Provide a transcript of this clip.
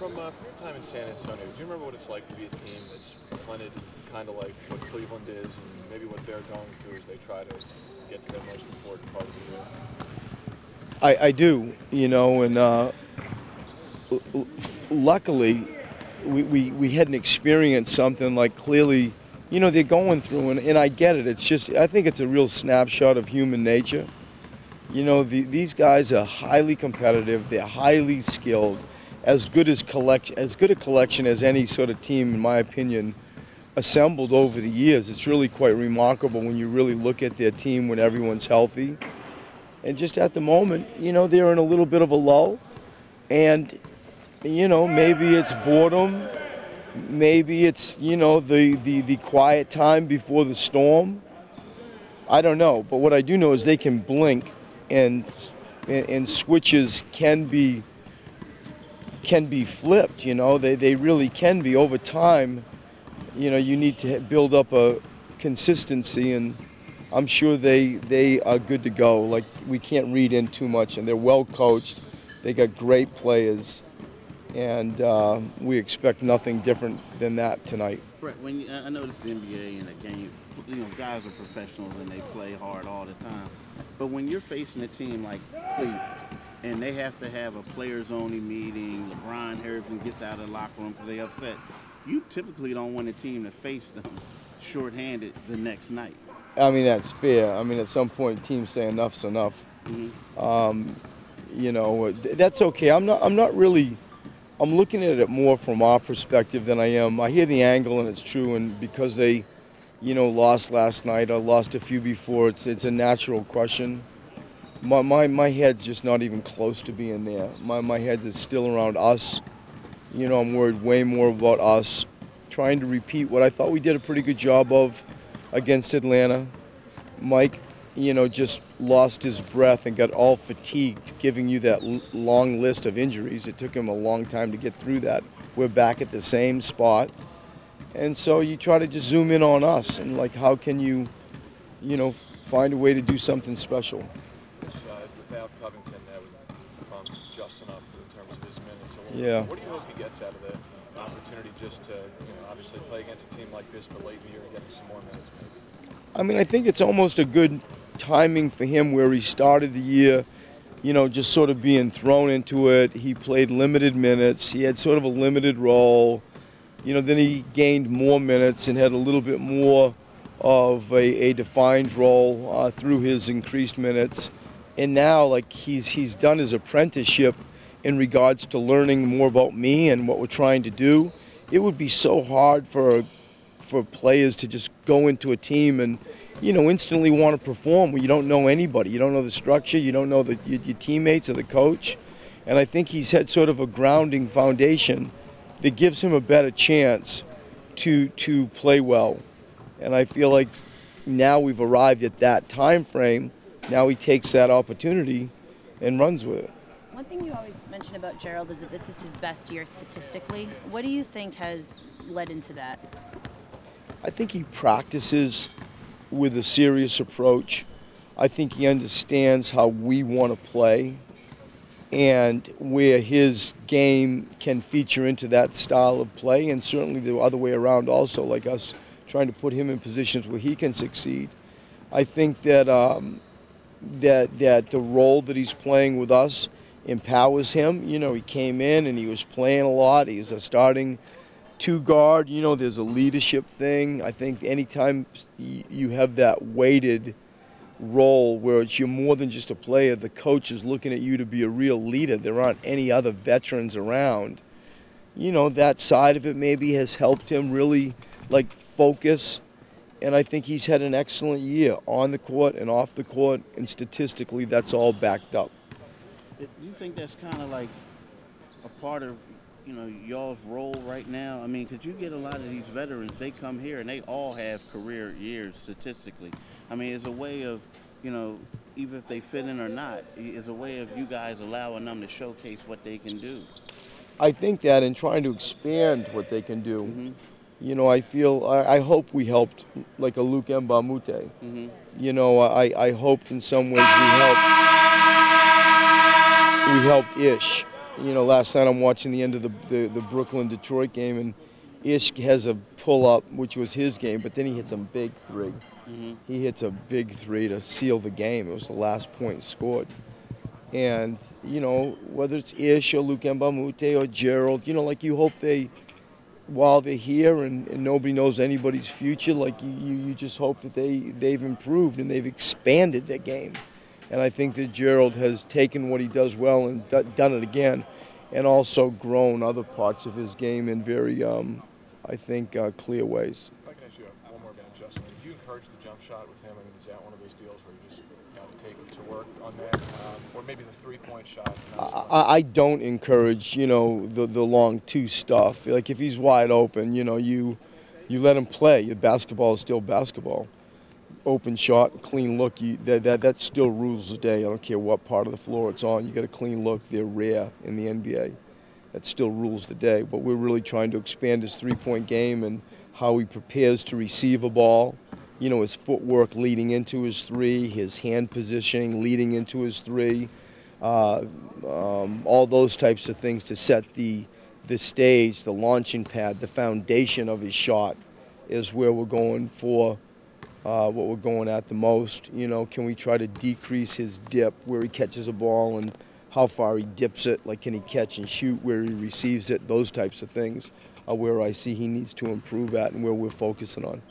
from your time in San Antonio, do you remember what it's like to be a team that's punted kind of like what Cleveland is and maybe what they're going through as they try to get to their most important part of the year? I do, and luckily we hadn't experienced something like clearly, they're going through, and I get it. It's just, I think it's a real snapshot of human nature. These guys are highly competitive. They're highly skilled, as good a collection as any sort of team, in my opinion, assembled over the years. It's really quite remarkable when you really look at their team when everyone's healthy. And just at the moment, they're in a little bit of a lull. And, maybe it's boredom. Maybe it's, the quiet time before the storm. I don't know. But what I do know is they can blink, and switches can be flipped. They really can be. Over time, you need to build up a consistency, and I'm sure they are good to go. Like, we can't read in too much, and they're well coached. They got great players, and we expect nothing different than that tonight. Brett, I noticed the NBA in a game, guys are professionals and they play hard all the time. But when you're facing a team like Cleveland, and they have to have a players-only meeting, LeBron Harrison gets out of the locker room because they're upset, you typically don't want a team to face them shorthanded the next night. I mean, that's fair. I mean, at some point, teams say enough's enough. Mm-hmm. That's okay. I'm not really. I'm looking at it more from our perspective than I am. I hear the angle, and it's true. And because they, lost last night, or lost a few before, it's a natural question. My head's just not even close to being there. My head is still around us. I'm worried way more about us, trying to repeat what I thought we did a pretty good job of against Atlanta. Mike, just lost his breath and got all fatigued, giving you that long list of injuries. It took him a long time to get through that. We're back at the same spot. And so you try to just zoom in on us and, like, how can you, find a way to do something special. Without Covington, that would bump Justin up in terms of his minutes a little Yeah. bit. What do you hope he gets out of the opportunity just to, obviously play against a team like this, but late in the year getting some more minutes maybe? I mean, I think it's almost a good timing for him where he started the year, just sort of being thrown into it. He played limited minutes. He had sort of a limited role. Then he gained more minutes and had a little bit more of a defined role through his increased minutes. And now, like, he's done his apprenticeship in regards to learning more about me and what we're trying to do. It would be so hard for players to just go into a team and, instantly want to perform when you don't know anybody. You don't know the structure. You don't know your teammates or the coach. And I think he's had sort of a grounding foundation that gives him a better chance to play well. And I feel like now we've arrived at that time frame. Now he takes that opportunity and runs with it. One thing you always mention about Gerald is that this is his best year statistically. What do you think has led into that? I think he practices with a serious approach. I think he understands how we want to play and where his game can feature into that style of play, and certainly the other way around also, like us trying to put him in positions where he can succeed. I think that that the role that he's playing with us empowers him. He came in and he was playing a lot. He's a starting two guard. There's a leadership thing. I think anytime you have that weighted role where you're more than just a player, the coach is looking at you to be a real leader. There aren't any other veterans around. That side of it maybe has helped him really, like, focus. And I think he's had an excellent year on the court and off the court, and statistically that's all backed up. Do you think that's kind of like a part of, y'all's role right now? I mean, could you get a lot of these veterans, they come here and they all have career years statistically. I mean, it's a way of, even if they fit in or not, it's a way of you guys allowing them to showcase what they can do. I think that, and trying to expand what they can do. Mm-hmm. I hope we helped, like a Luke Mbamute. Mm-hmm. I hoped in some ways we helped Ish. last night I'm watching the end of the Brooklyn-Detroit game, and Ish has a pull-up, which was his game, but then he hits a big three. He hits a big three to seal the game. It was the last point scored. And, whether it's Ish or Luke Mbamute or Gerald, like you hope while they're here and nobody knows anybody's future, like you just hope that they've improved and they've expanded their game. And I think that Gerald has taken what he does well and done it again, and also grown other parts of his game in very, I think, clear ways. If I can ask you one more about Justin, do you encourage the jump shot with him? I mean, is that one of those deals where you just got to take it to work on that, or maybe the three-point shot? I don't encourage, the long two stuff. Like if he's wide open, you let him play. Basketball is still basketball. Open shot, clean look, that still rules the day. I don't care what part of the floor it's on. You got a clean look. They're rare in the NBA. That still rules the day. But we're really trying to expand his three-point game and how he prepares to receive a ball. His footwork leading into his three, his hand positioning leading into his three, all those types of things to set the stage, the launching pad, the foundation of his shot is where we're going for. What we're going at the most, can we try to decrease his dip where he catches a ball and how far he dips it, like can he catch and shoot where he receives it, those types of things are where I see he needs to improve at and where we're focusing on.